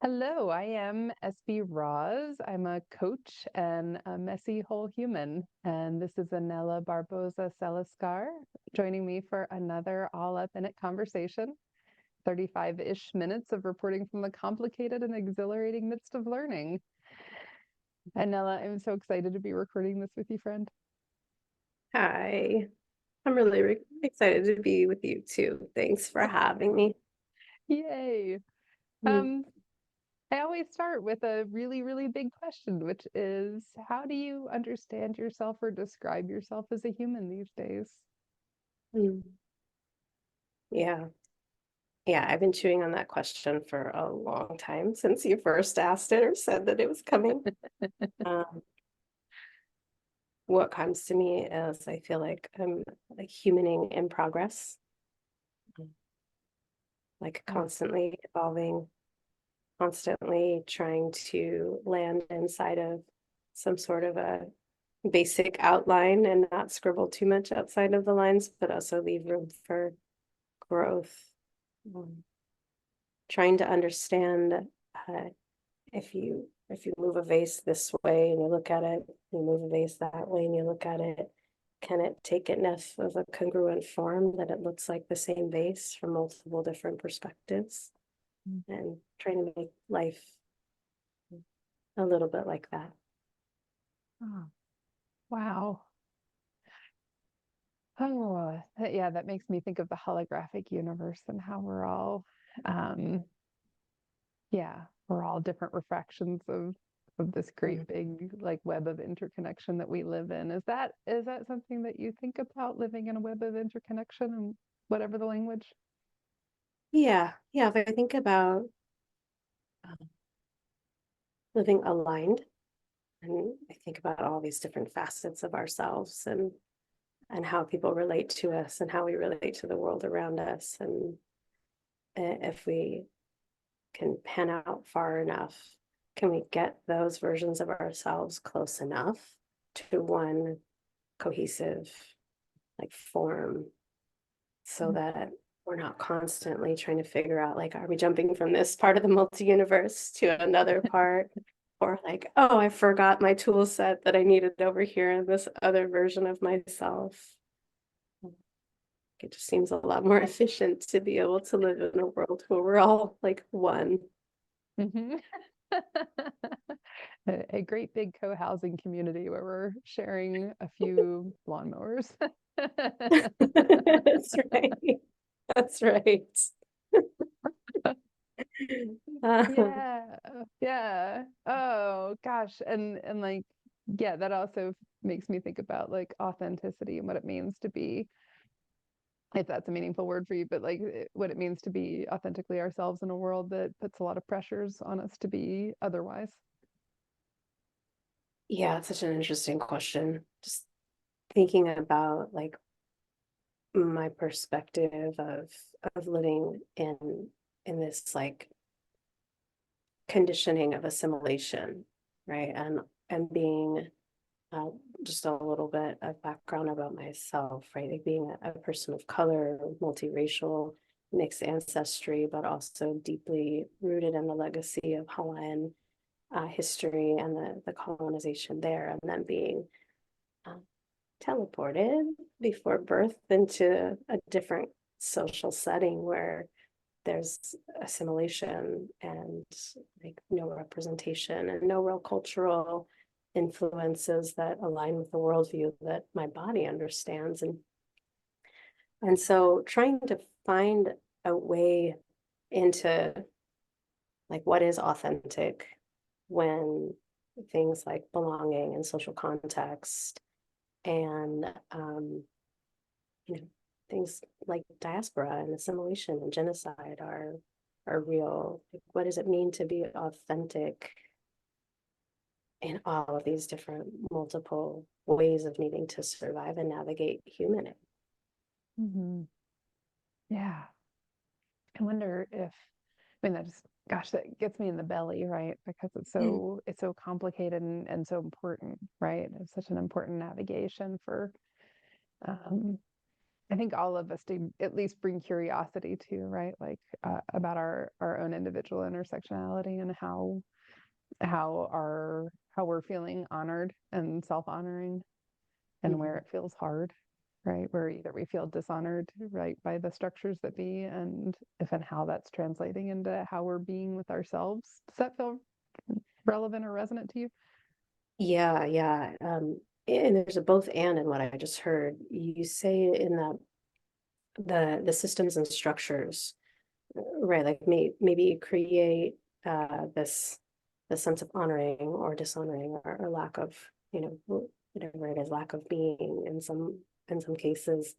Hello, I am SB Rawz. I'm a coach and a messy whole human. And this is Anela Seliskar joining me for another all up in it conversation. 35-ish minutes of reporting from the complicated and exhilarating midst of learning. Anela, I'm so excited to be recording this with you, friend. Hi, I'm really excited to be with you too. Thanks for having me. Yay. Mm. Um, I always start with a really, really big question, which is how do you understand yourself or describe yourself as a human these days? Mm. Yeah, yeah, I've been chewing on that question for a long time since you first asked it or said that it was coming. Um, what comes to me is I feel like I'm like humaning in progress, like Mm. constantly evolving, constantly trying to land inside of some sort of a basic outline and not scribble too much outside of the lines, but also leave room for growth. Um, Trying to understand uh, if you move a vase this way and you look at it, you move a vase that way and you look at it, can it take enough of a congruent form that it looks like the same vase from multiple different perspectives? And trying to make life a little bit like that. Oh, wow. Oh, yeah, that makes me think of the holographic universe and how um, we're all different refractions of this great Mm. big like web of interconnection that we live in. Is that something that you think about living in a web of interconnection and whatever the language? Yeah. If I think about uh, living aligned, and I think about all these different facets of ourselves and how people relate to us and how we relate to the world around us. And if we can pan out far enough, can we get those versions of ourselves close enough to one cohesive like form so that we're not constantly trying to figure out like, are we jumping from this part of the multi-universe to another part? Or like, oh, I forgot my tool set that I needed over here in this other version of myself. It just seems a lot more efficient to be able to live in a world where we're all like one. Mhm. A great big co-housing community where we're sharing a few lawnmowers. That's right. That's right. Um, Yeah, yeah. Oh gosh, and like, yeah, that also makes me think about like authenticity and what it means to be, if that's a meaningful word for you, but like what it means to be authentically ourselves in a world that puts a lot of pressures on us to be otherwise. yeah, it's such an interesting question. Just thinking about like my perspective of living in this like conditioning of assimilation, right? And being uh, just a little bit of background about myself, right? Like being a person of color, multiracial, mixed ancestry, but also deeply rooted in the legacy of Hawaiian history and the colonization there, and then being uh, teleported before birth into a different social setting where there's assimilation and like no representation and no real cultural influences that align with the worldview that my body understands. And so trying to find a way into like what is authentic when things like belonging and social context and you know things like diaspora and assimilation and genocide are real. Like, what does it mean to be authentic in all of these different multiple ways of needing to survive and navigate humanity? Hmm. Yeah. I wonder if, I mean, that just, gosh, that gets me in the belly, right? Because Mm. it's so complicated and so important, right? It's such an important navigation for, um, I think all of us do at least bring curiosity to, right? Like about our own individual intersectionality and how we're feeling honored and self-honoring, and where it feels hard, right? Where either we feel dishonored, right, by the structures that be, and if and how that's translating into how we're being with ourselves. Does that feel relevant or resonant to you? Yeah, yeah. And there's a both and in what I just heard. You say in the systems and structures, right? Like maybe create this the sense of honoring or dishonoring or lack of, whatever it is, lack of being in some cases.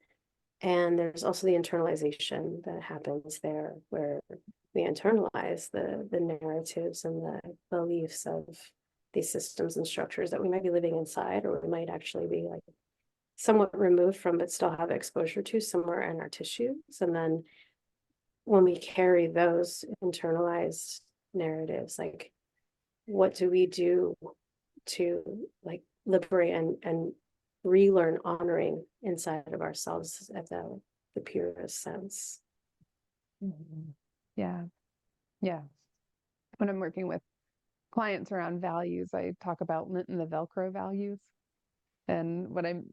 And there's also the internalization that happens there, where we internalize the narratives and the beliefs of these systems and structures that we might be living inside, or we might actually be like somewhat removed from, but still have exposure to somewhere in our tissues. And then when we carry those internalized narratives, like what do we do to like liberate and relearn honoring inside of ourselves at the purest sense? Yeah. Yeah. When I'm working with clients around values, I talk about lint and the Velcro values. And what I'm,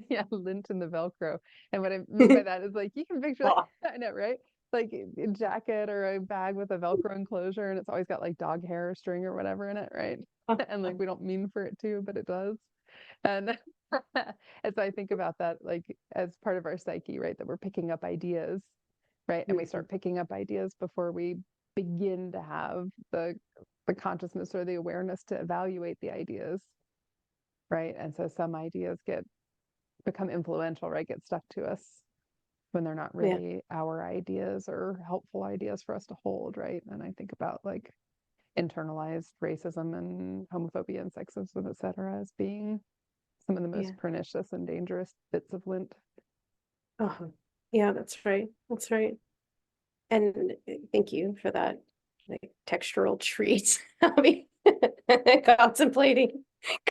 yeah, lint and the Velcro. And what I mean by that is like, you can picture, Oh. I know, right? Like a jacket or a bag with a Velcro enclosure, and it's always got like dog hair or string or whatever in it, right? And like, we don't mean for it to, but it does. And as I think about that, like as part of our psyche, right, that we're picking up ideas, right? And we start picking up ideas before we begin to have the consciousness or the awareness to evaluate the ideas, right? And so some ideas become influential, right? Get stuck to us when they're not Yeah, really our ideas or helpful ideas for us to hold, right? And I think about like internalized racism and homophobia and sexism, et cetera, as being some of the yeah. most pernicious and dangerous bits of lint. Oh, yeah, that's right. That's right. And thank you for that, like textural treat. I'll be contemplating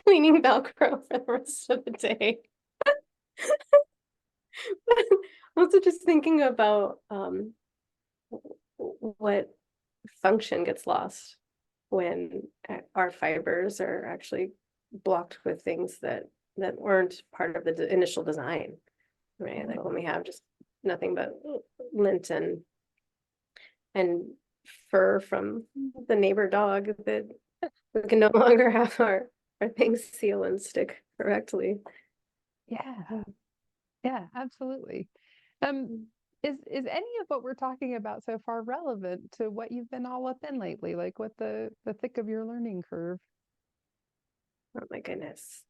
cleaning Velcro for the rest of the day. Also just thinking about what function gets lost when our fibers are actually blocked with things that weren't part of the initial design, right? Like when we have just nothing but lint and fur from the neighbor dog, that we can no longer have our things seal and stick correctly. Yeah, yeah, absolutely. Um, is any of what we're talking about so far relevant to what you've been all up in lately? Like what the thick of your learning curve? Oh my goodness.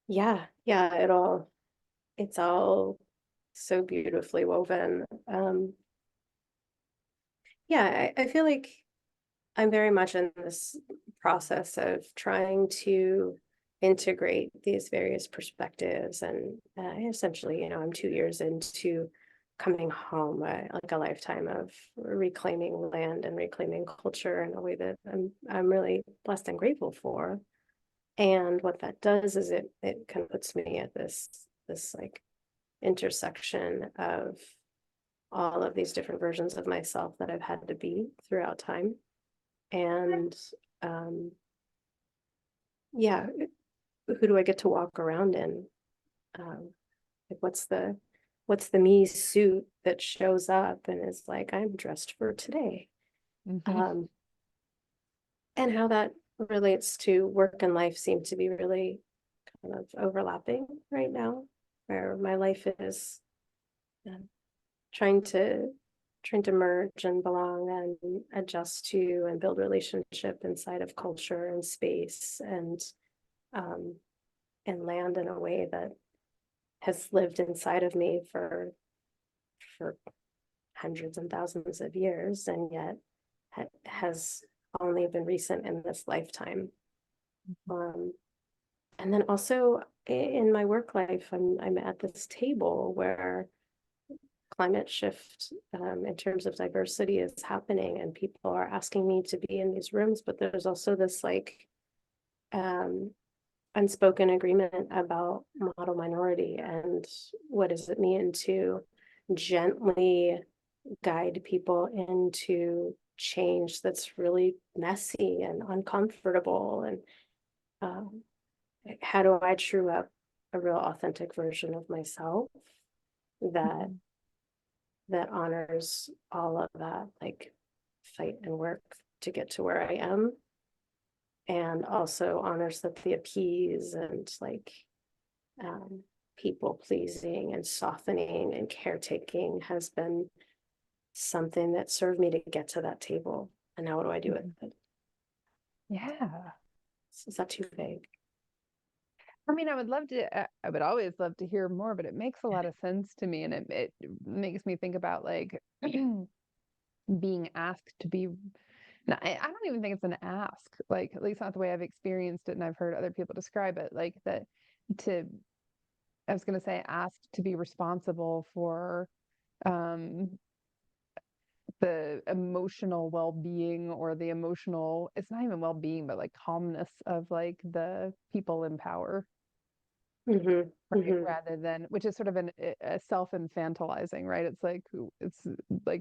Yeah, yeah, it's all so beautifully woven. Yeah, I feel like I'm very much in this process of trying to integrate these various perspectives. And essentially, I'm 2 years into coming home, like a lifetime of reclaiming land and reclaiming culture in a way that I'm really blessed and grateful for. And what that does is it kind of puts me at this like intersection of all of these different versions of myself that I've had to be throughout time. And um, yeah, who do I get to walk around in? Like what's the me suit that shows up and is like, I'm dressed for today? Mm-hmm. Um, and how that relates to work and life seem to be really kind of overlapping right now, where my life is um, trying to merge and belong and adjust to and build relationship inside of culture and space um, and land in a way that has lived inside of me for hundreds and thousands of years, and yet has only been recent in this lifetime. Um, and then also in my work life, I'm at this table where climate shift in terms of diversity is happening, and people are asking me to be in these rooms, but there's also this like unspoken agreement about model minority and what does it mean to gently guide people into change that's really messy and uncomfortable, and um, how do I true up a real authentic version of myself that Mhm. that honors all of that, like fight and work to get to where I am, and also honors that the appease and like um, people pleasing and softening and caretaking has been something that served me to get to that table. And now what do I do with Mhm. it? Yeah. Is that too vague? I mean, I would love to, I would always love to hear more, but it makes a lot of sense to me. And it makes me think about like being asked to be, no, I don't even think it's an ask, like, at least not the way I've experienced it. And I've heard other people describe it, like that to, I was going to say, asked to be responsible for um, the emotional well-being or the emotional, it's not even well-being, but like calmness of like the people in power. Mm-hmm. Right, Mm-hmm. rather than, which is sort of a self-infantilizing, right? It's like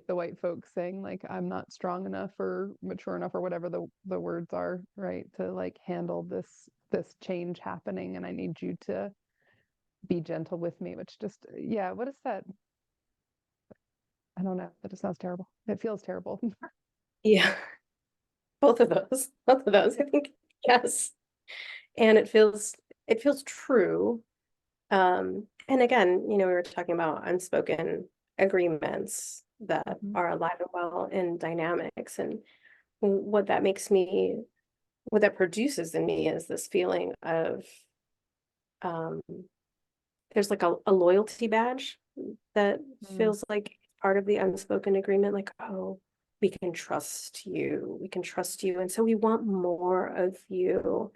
the white folks saying like I'm not strong enough or mature enough or whatever the words are, right? To like handle this change happening, and I need you to be gentle with me, which just, yeah, what is that? I don't know. That just sounds terrible. It feels terrible. Yeah, both of those. Both of those, I think. Yes. And it feels true. And again, we were talking about unspoken agreements that Mhm. are alive and well in dynamics. And what that makes me, what that produces in me is this feeling of um, there's like a loyalty badge that Mm. feels like part of the unspoken agreement, like, oh, we can trust you. We can trust you. And so we want more of you.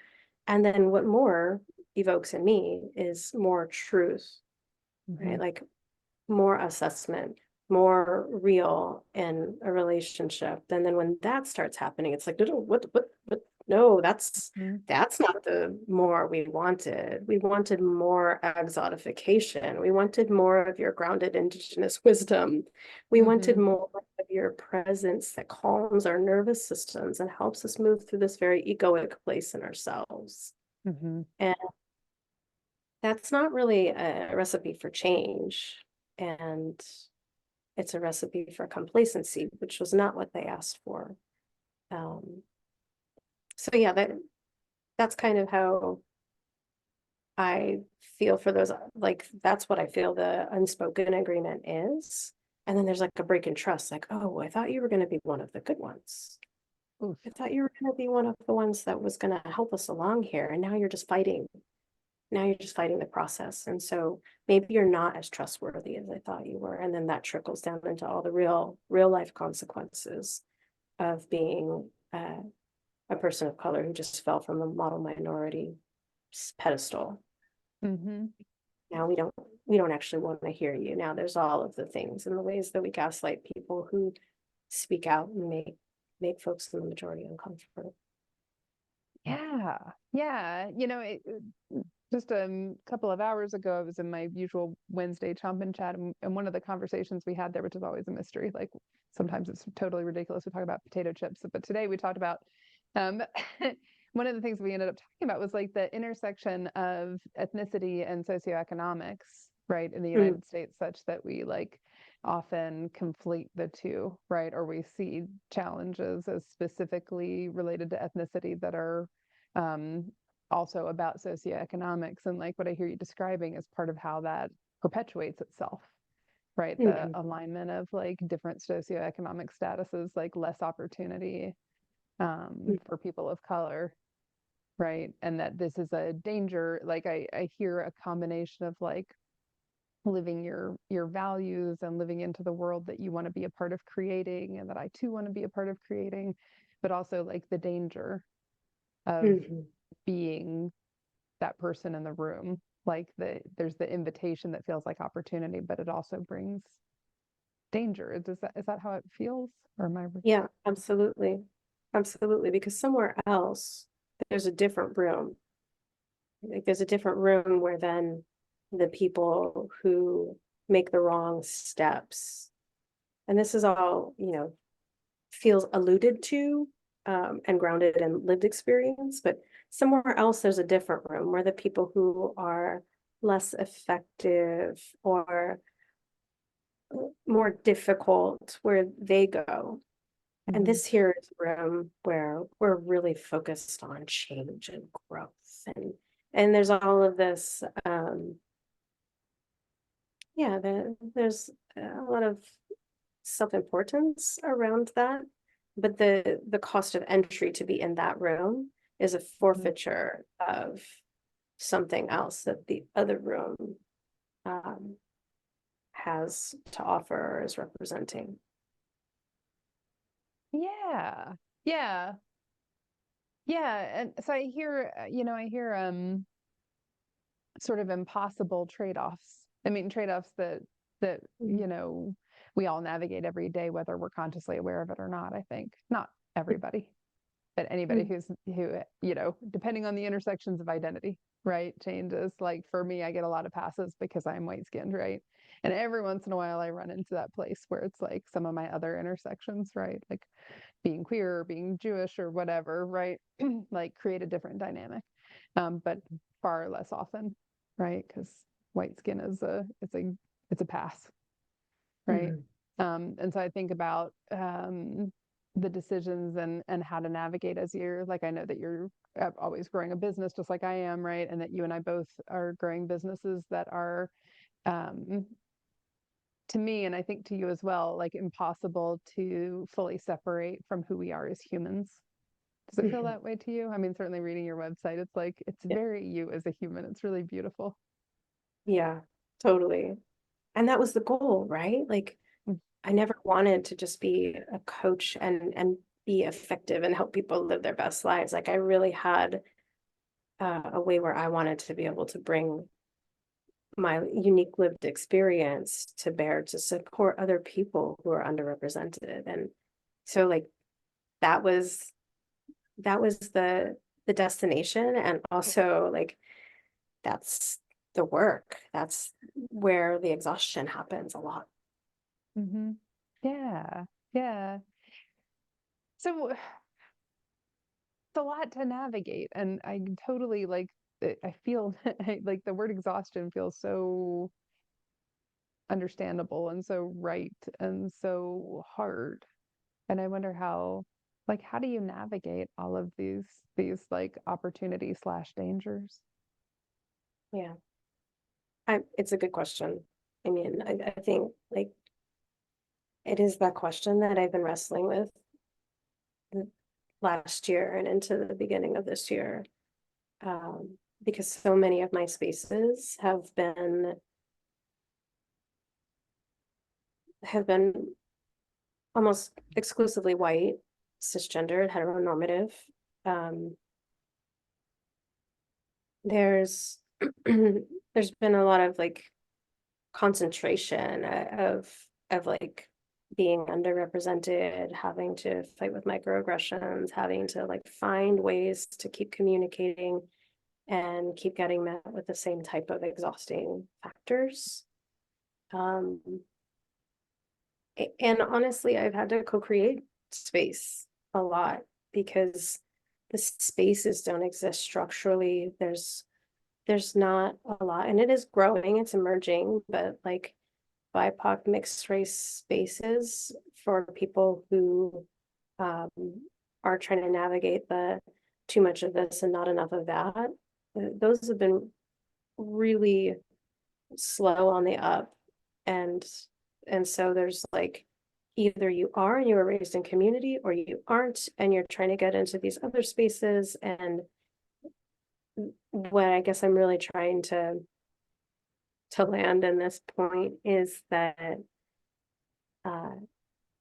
And then what more evokes in me is more truth, right? Mhm. Like more assessment, more real in a relationship. And then when that starts happening, it's like, no, no, what? No, Mhm. that's not the more we wanted. We wanted more exotification. We wanted more of your grounded indigenous wisdom. We wanted Mhm. more of your presence that calms our nervous systems and helps us move through this very egoic place in ourselves. Mhm. And that's not really a recipe for change. And it's a recipe for complacency, which was not what they asked for. Um, so yeah, that's kind of how I feel for those. Like that's what I feel the unspoken agreement is. And then there's like a break in trust, like, oh, I thought you were going to be one of the good ones. Oof. I thought you were going to be one of the ones that was going to help us along here. And now you're just fighting. Now you're just fighting the process. And so maybe you're not as trustworthy as I thought you were. And then that trickles down into all the real life consequences of being a person of color who just fell from the model minority pedestal. Mhm. Now we don't actually want to hear you. Now there's all of the things and the ways that we gaslight people who speak out and make folks in the majority uncomfortable. Yeah. Yeah. Just a couple of hours ago, I was in my usual Wednesday chomp and chat, and one of the conversations we had there, which is always a mystery, like sometimes it's totally ridiculous. We talk about potato chips, but today we talked about um, one of the things we ended up talking about was like the intersection of ethnicity and socioeconomics, right, in the Mm, United States, such that we like often conflate the two, right? Or we see challenges as specifically related to ethnicity that are um, also about socioeconomics. And like what I hear you describing is part of how that perpetuates itself, right? The mhm, alignment of like different socioeconomic statuses, like less opportunity mm, for people of color, right? And that this is a danger. Like I hear a combination of like living your values and living into the world that you want to be a part of creating, and that I too want to be a part of creating, but also like the danger of mhm. being that person in the room. Like there's the invitation that feels like opportunity, but it also brings danger. Is that how it feels? Or am I Yeah, absolutely. Absolutely. Because somewhere else, there's a different room Like there's a different room where then the people who make the wrong steps, and this is all, feels alluded to and grounded in lived experience, but somewhere else there's a different room where the people who are less effective or more difficult, where they go. And Mhm. this here is a room where we're really focused on change and growth, and there's all of this there's a lot of self-importance around that, but the cost of entry to be in that room is a Mhm. forfeiture of something else that the other room um, has to offer or is representing. Yeah. Yeah. Yeah. And so I hear, sort of impossible trade-offs. I mean, trade-offs that, Mhm. we all navigate every day, whether we're consciously aware of it or not, I think. Not everybody, but anybody Mhm. depending on the intersections of identity, right? Changes. Like for me, I get a lot of passes because I'm white skinned, right? And every once in a while I run into that place where it's like some of my other intersections, right? Like being queer or being Jewish or whatever, right? Like create a different dynamic. But far less often, right? Because white skin is it's a pass, right? Mhm. And so I think about the decisions and how to navigate as you're like, I know that you're always growing a business just like I am, right? And that you and I both are growing businesses that are, um, to me, and I think to you as well, like impossible to fully separate from who we are as humans. Does it feel Mhm. that way to you? I mean, certainly reading your website, it's like, it's Yeah, very you as a human. It's really beautiful. yeah, totally. And that was the goal, right? Like Mm. I never wanted to just be a coach and be effective and help people live their best lives. Like I really had a way where I wanted to be able to bring my unique lived experience to bear to support other people who are underrepresented. And so like that was the destination, and also like that's the work. That's where the exhaustion happens a lot. Hmm. Yeah. Yeah. So it's a lot to navigate. And I totally like, I feel like the word exhaustion feels so understandable and so right and so hard. And I wonder how, like, how do you navigate all of these like opportunities slash dangers? Yeah. It's a good question. I mean, I think like it is that question that I've been wrestling with last year and into the beginning of this year. Because so many of my spaces have been almost exclusively white, cisgendered, heteronormative. Um, there's there's been a lot of like concentration of like being underrepresented, having to fight with microaggressions, having to like find ways to keep communicating and keep getting met with the same type of exhausting factors. Um, and honestly, I've had to co-create space a lot because the spaces don't exist structurally. There's not a lot, and it is growing, it's emerging, but like BIPOC mixed race spaces for people who um, are trying to navigate the too much of this and not enough of that. Those have been really slow on the up, and so there's like either you are and you were raised in community, or you aren't and you're trying to get into these other spaces. And what I guess I'm really trying to land in this point is that uh,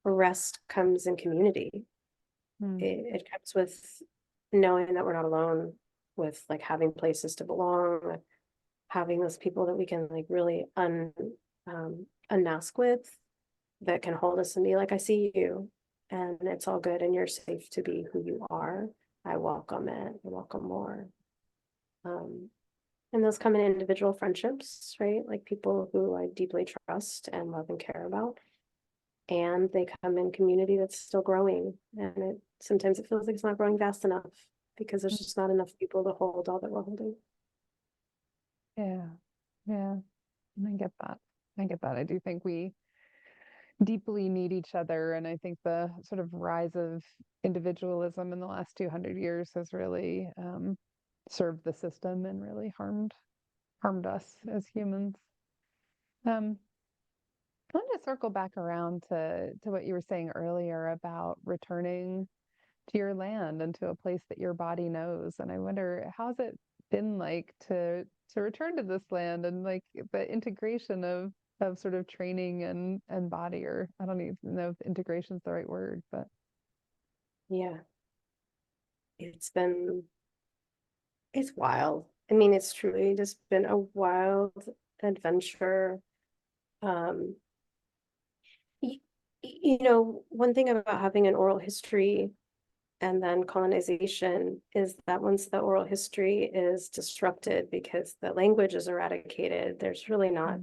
rest comes in community. Hmm. It comes with knowing that we're not alone, with like having places to belong, having those people that we can like really unmask with, that can hold us and be like, I see you and it's all good and you're safe to be who you are. I welcome it. I welcome more. Um, And those come in individual friendships, right? Like people who I deeply trust and love and care about. And they come in community that's still growing. And sometimes it feels like it's not growing fast enough because there's just not enough people to hold all that we're holding. Yeah. Yeah. I get that. I get that. I do think we deeply need each other. And I think the sort of rise of individualism in the last 200 years has really served the system and really harmed us as humans. Um, I wanted to circle back around to what you were saying earlier about returning to your land and to a place that your body knows. And I wonder, how's it been like to return to this land and like the integration of sort of training and body, or I don't even know if integration is the right word, but Yeah, it's wild. I mean, it's truly just been a wild adventure. Um, you know, one thing about having an oral history and then colonization is that once the oral history is disrupted because the language is eradicated, there's really not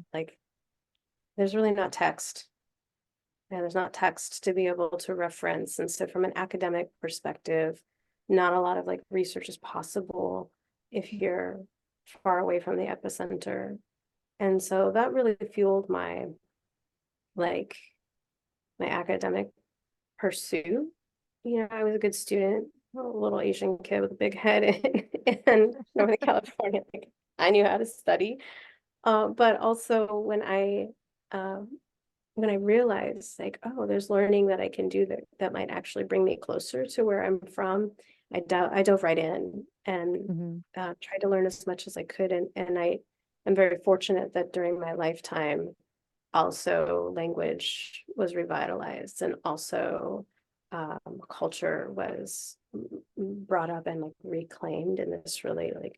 text. And there's not text to be able to reference. And so from an academic perspective, not a lot of like research is possible if you're far away from the epicenter. And so that really fueled like my academic pursuit. You know, I was a good student, a little Asian kid with a big head in Northern California. Like I knew how to study. But also when I realized like, oh, there's learning that I can do that might actually bring me closer to where I'm from, I dove right in and mm-hmm. tried to learn as much as I could. And I am very fortunate that during my lifetime, also language was revitalized and also culture was brought up and like reclaimed in this really like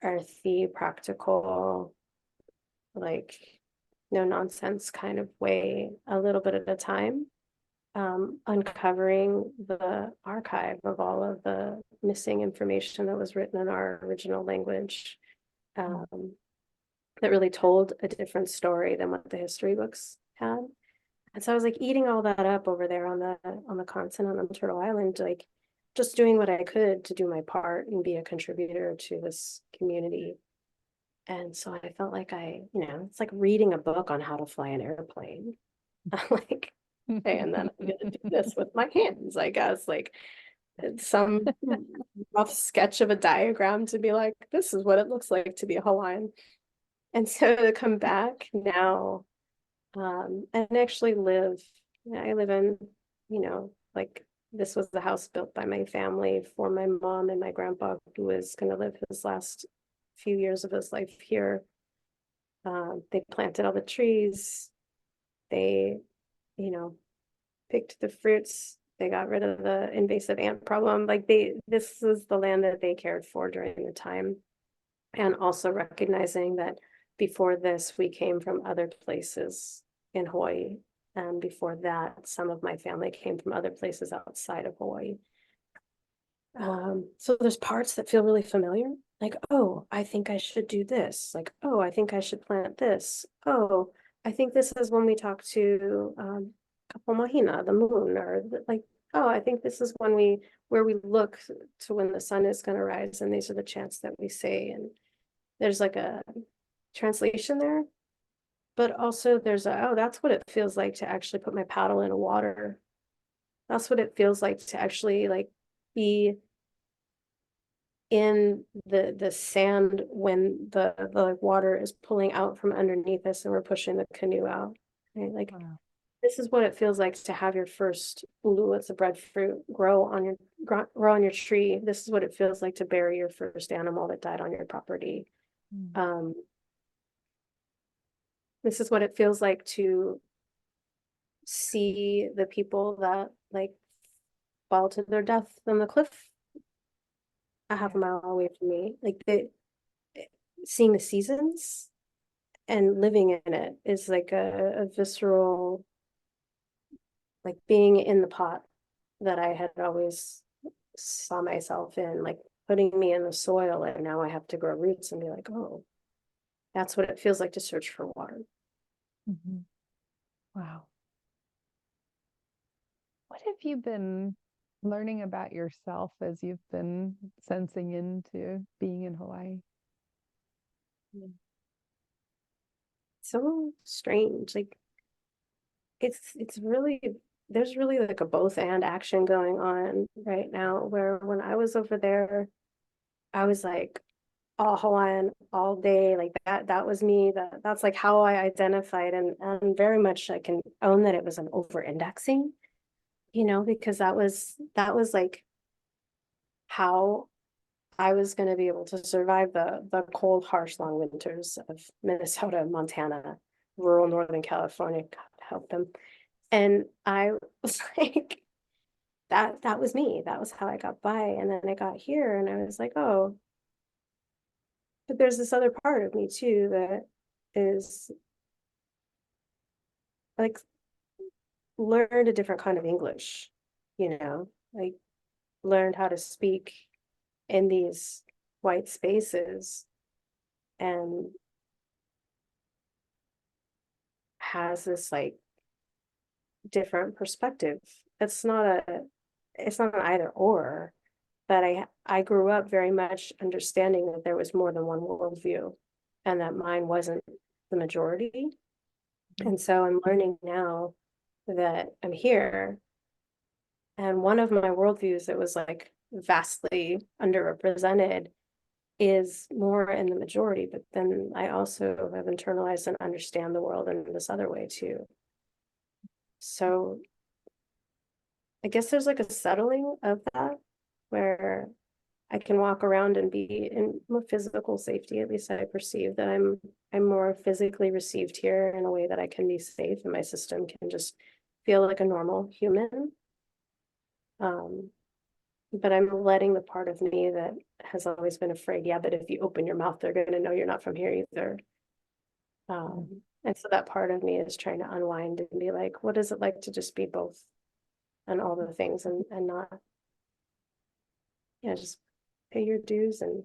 earthy, practical, like no nonsense kind of way, a little bit at a time, uncovering the archive of all of the missing information that was written in our original language, that really told a different story than what the history books had. And so I was like eating all that up over there on the continent on Turtle Island, like just doing what I could to do my part and be a contributor to this community. And so I felt like it's like reading a book on how to fly an airplane. I'm like, okay, and then I'm gonna do this with my hands, I guess, like some rough sketch of a diagram to be like, this is what it looks like to be a Hawaiian. And so to come back now, and actually I live in, like this was the house built by my family for my mom and my grandpa who was going to live his last few years of his life here. They planted all the trees. They, picked the fruits. They got rid of the invasive ant problem. Like this is the land that they cared for during the time. And also recognizing that before this, we came from other places in Hawaii. And before that, some of my family came from other places outside of Hawaii. So there's parts that feel really familiar. Like, oh, I think I should do this. Like, oh, I think I should plant this. Oh, I think this is when we talk to Kapo Mahina, the moon, or like, oh, I think this is where we look to when the sun is going to rise, and these are the chants that we say. And there's like a translation there, but also there's oh, that's what it feels like to actually put my paddle in water. That's what it feels like to actually like be in the sand when the water is pulling out from underneath us and we're pushing the canoe out. Right? Like Wow. this is what it feels like to have your first ulu, it's a breadfruit, grow on your tree. This is what it feels like to bury your first animal that died on your property. This is what it feels like to see the people that like fall to their death on the cliff a half a mile away from me. Like seeing the seasons and living in it is like a visceral, like being in the pot that I had always saw myself in. Like, putting me in the soil, and now I have to grow roots and be like, oh, that's what it feels like to search for water. Mm-hmm. Wow. What have you been learning about yourself as you've been sensing into being in Hawaii? So strange. Like it's really, there's really like a both and action going on right now, where when I was over there, I was like all Hawaiian all day. Like that was me. That's like how I identified, and very much I can own that it was an over indexing, because that was like how I was going to be able to survive the cold, harsh, long winters of Minnesota, Montana, rural Northern California. God help them. And I was like, that was me. That was how I got by. And then I got here and I was like, oh, but there's this other part of me too that is like learned a different kind of English, like learned how to speak in these white spaces and has this like different perspective. It's not an either or, but I grew up very much understanding that there was more than one worldview and that mine wasn't the majority. And so I'm learning now that I'm here, and one of my worldviews that was like vastly underrepresented is more in the majority, but then I also have internalized and understand the world in this other way too. So I guess there's like a settling of that where I can walk around and be in more physical safety. At least I perceive that I'm more physically received here in a way that I can be safe and my system can just feel like a normal human. But I'm letting the part of me that has always been afraid, yeah, but if you open your mouth, they're going to know you're not from here either. And so that part of me is trying to unwind and be like, what is it like to just be both and all the things, and not, yeah, just pay your dues and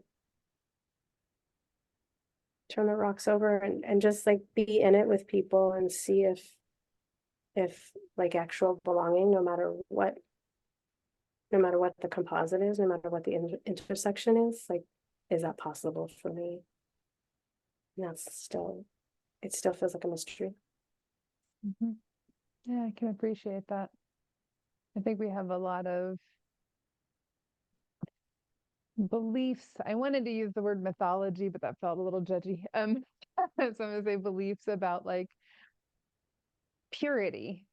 turn the rocks over, and just like be in it with people and see if like actual belonging, no matter what the composite is, no matter what the intersection is, like, is that possible for me? And it still feels like a mystery. Mm-hmm. Yeah, I can appreciate that. I think we have a lot of beliefs. I wanted to use the word mythology, but that felt a little judgy. So I'm gonna say beliefs about like purity,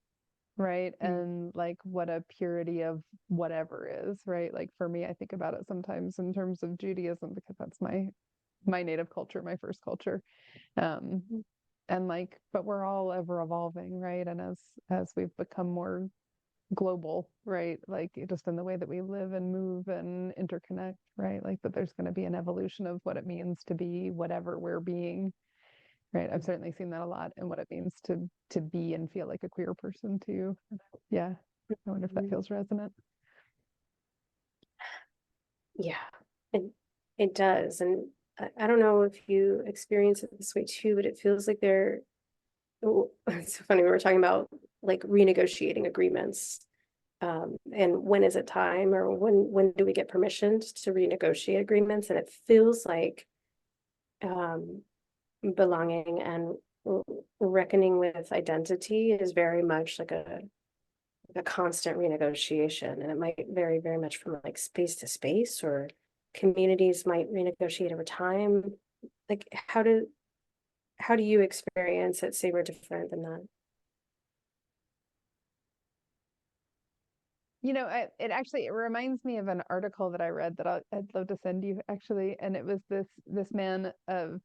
right? And like what a purity of whatever is, right? Like for me, I think about it sometimes in terms of Judaism because that's my native culture, my first culture. Um, and like, but we're all ever evolving, right? And as we've become more global, right? Like just in the way that we live and move and interconnect, right? Like that there's going to be an evolution of what it means to be whatever we're being, right? I've certainly seen that a lot in what it means to be and feel like a queer person too. Yeah. I wonder if that feels resonant. Yeah, it does. And I don't know if you experience it this way too, but it feels like it's so funny. We were talking about like renegotiating agreements. And when is it time, or when do we get permission to renegotiate agreements? And it feels like belonging and reckoning with identity is very much like a constant renegotiation, and it might vary very much from like space to space, or communities might renegotiate over time. Like how do you experience it? Say we're different than that. It reminds me of an article that I read that I'd love to send you actually, and it was this man of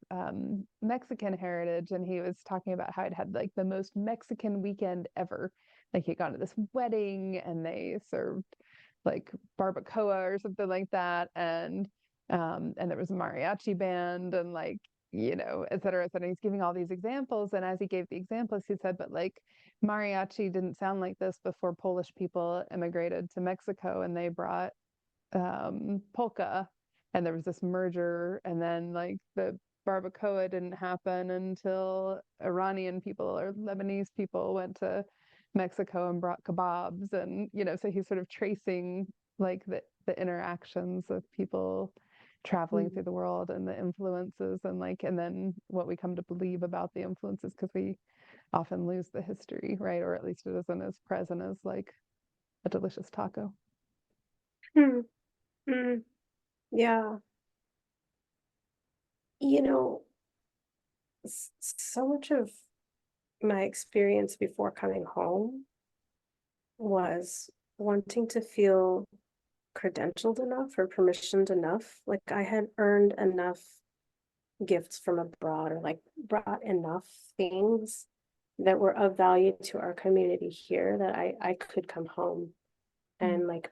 Mexican heritage, and he was talking about how he'd had like the most Mexican weekend ever. Like he'd gone to this wedding, and they served like barbacoa or something like that, and there was a mariachi band, and like et cetera, et cetera. He's giving all these examples, and as he gave the examples, he said, but like mariachi didn't sound like this before Polish people immigrated to Mexico and they brought polka, and there was this merger, and then like the barbacoa didn't happen until Iranian people or Lebanese people went to Mexico and brought kebabs, and so he's sort of tracing like the interactions of people traveling through the world and the influences, and then what we come to believe about the influences, because we often lose the history, right? Or at least it isn't as present as like a delicious taco. Hmm. Mm. Yeah. You know, so much of my experience before coming home was wanting to feel credentialed enough or permissioned enough. Like I had earned enough gifts from abroad, or like brought enough things that were of value to our community here, that I could come home and like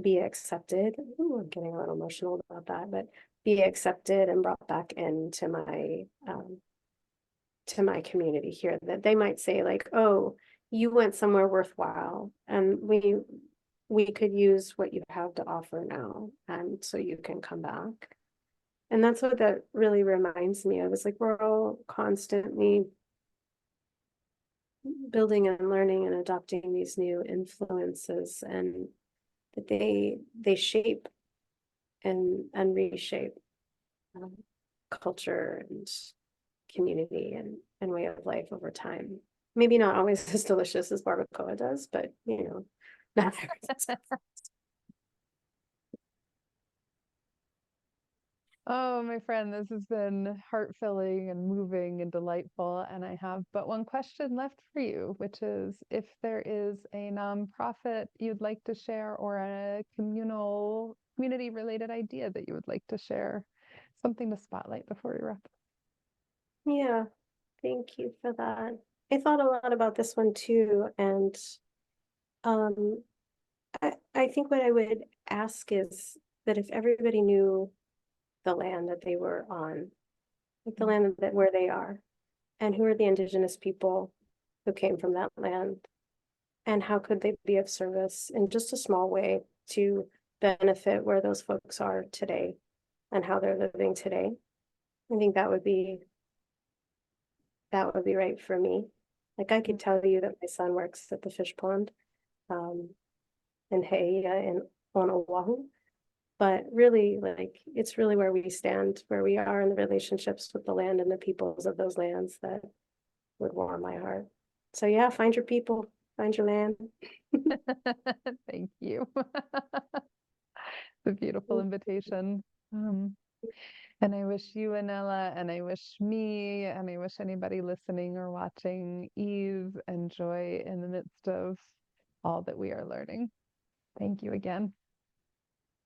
be accepted. Ooh, I'm getting a little emotional about that, but be accepted and brought back into my community here, that they might say like, oh, you went somewhere worthwhile, and we could use what you have to offer now, and so you can come back. And that's what that really reminds me of, is like we're all constantly building and learning and adopting these new influences, and that they shape and reshape culture and community and way of life over time. Maybe not always as delicious as barbacoa does, but not everything's. Oh, my friend, this has been heart-filling and moving and delightful. And I have but one question left for you, which is if there is a nonprofit you'd like to share, or a community-related idea that you would like to share, something to spotlight before we wrap. Yeah, thank you for that. I thought a lot about this one too, and um, I think what I would ask is that if everybody knew the land that they were on, like the land that where they are, and who are the indigenous people who came from that land, and how could they be of service in just a small way to benefit where those folks are today and how they're living today. I think that would be right for me. Like I could tell you that my son works at the fish pond in ʻOia and on Oahu, but really, like, it's really where we stand, where we are in the relationships with the land and the peoples of those lands, that would warm my heart. So yeah, find your people, find your land. Thank you. The beautiful invitation. And I wish you, Anela, and I wish me, and I wish anybody listening or watching ease and joy in the midst of all that we are learning. Thank you again.